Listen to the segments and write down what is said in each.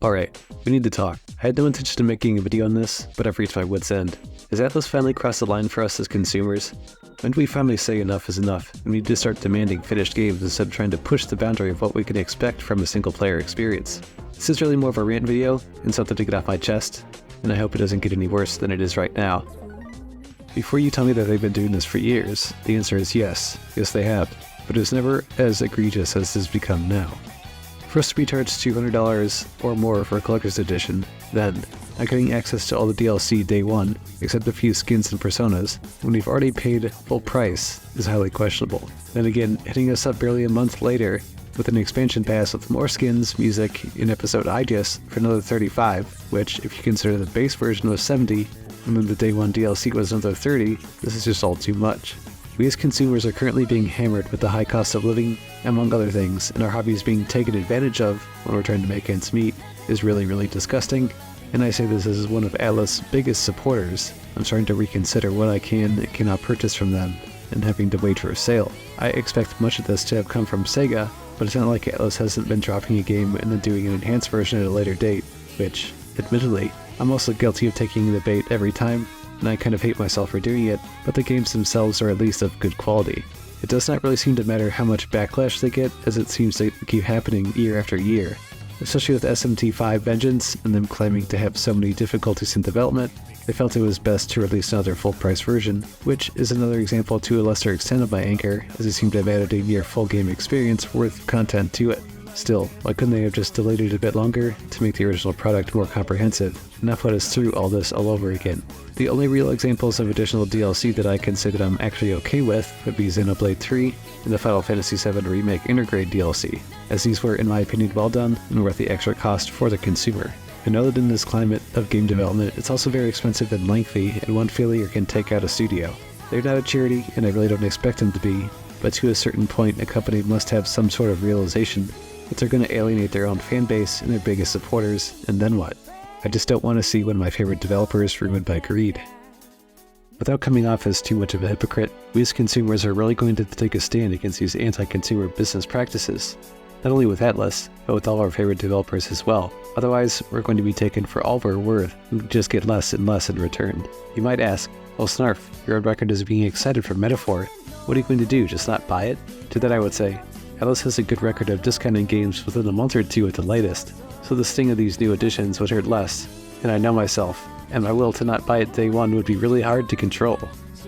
Alright, we need to talk. I had no intention of making a video on this, but I've reached my wit's end. Has Atlus finally crossed the line for us as consumers? When do we finally say enough is enough, and we need to start demanding finished games instead of trying to push the boundary of what we can expect from a single-player experience? This is really more of a rant video, and something to get off my chest, and I hope it doesn't get any worse than it is right now. Before you tell me that they've been doing this for years, the answer is yes. Yes they have, but it's never as egregious as it has become now. First to be charged $200 or more for a collector's edition, then not getting access to all the DLC day one, except a few skins and personas, when we've already paid full price, is highly questionable. Then again, hitting us up barely a month later with an expansion pass with more skins, music, and episode IGES for another $35, which, if you consider the base version was $70, and then the day one DLC was another $30, this is just all too much. We as consumers are currently being hammered with the high cost of living, among other things, and our hobbies being taken advantage of when we're trying to make ends meet is really, really disgusting. And I say this as one of Atlus' biggest supporters. I'm starting to reconsider what I can and cannot purchase from them, and having to wait for a sale. I expect much of this to have come from Sega, but it's not like Atlus hasn't been dropping a game and then doing an enhanced version at a later date, which, admittedly, I'm also guilty of taking the bait every time, and I kind of hate myself for doing it, but the games themselves are at least of good quality. It does not really seem to matter how much backlash they get, as it seems to keep happening year after year. Especially with SMT5 Vengeance and them claiming to have so many difficulties in development, they felt it was best to release another full-price version, which is another example to a lesser extent of my anger, as they seem to have added a near full game experience worth content to it. Still, why couldn't they have just delayed it a bit longer to make the original product more comprehensive, and not put us through all this all over again? The only real examples of additional DLC that I can say that I'm actually okay with would be Xenoblade 3 and the Final Fantasy VII Remake Intergrade DLC, as these were in my opinion well done and worth the extra cost for the consumer. I know that in this climate of game development, it's also very expensive and lengthy, and one failure can take out a studio. They're not a charity, and I really don't expect them to be, but to a certain point a company must have some sort of realization that they're going to alienate their own fan base and their biggest supporters, and then what? I just don't want to see one of my favorite developers ruined by greed. Without coming off as too much of a hypocrite, we as consumers are really going to take a stand against these anti-consumer business practices. Not only with Atlus, but with all our favorite developers as well. Otherwise, we're going to be taken for all we're worth and just get less and less in return. You might ask, well Snarf, you're on record as being excited for Metaphor. What are you going to do, just not buy it? To that I would say, Atlus has a good record of discounting games within a month or two at the latest, so the sting of these new additions would hurt less, and I know myself, and my will to not buy it day one would be really hard to control.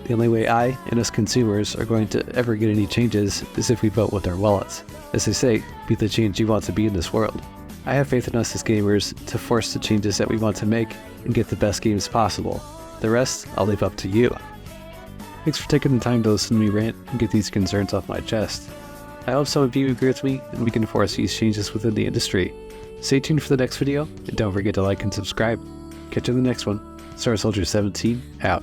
The only way I, and us consumers, are going to ever get any changes is if we vote with our wallets. As they say, be the change you want to be in this world. I have faith in us as gamers to force the changes that we want to make and get the best games possible. The rest, I'll leave up to you. Thanks for taking the time to listen to me rant and get these concerns off my chest. I hope some of you agree with me and we can force these changes within the industry. Stay tuned for the next video, and don't forget to like and subscribe. Catch you in the next one. Star Soldier 17, out.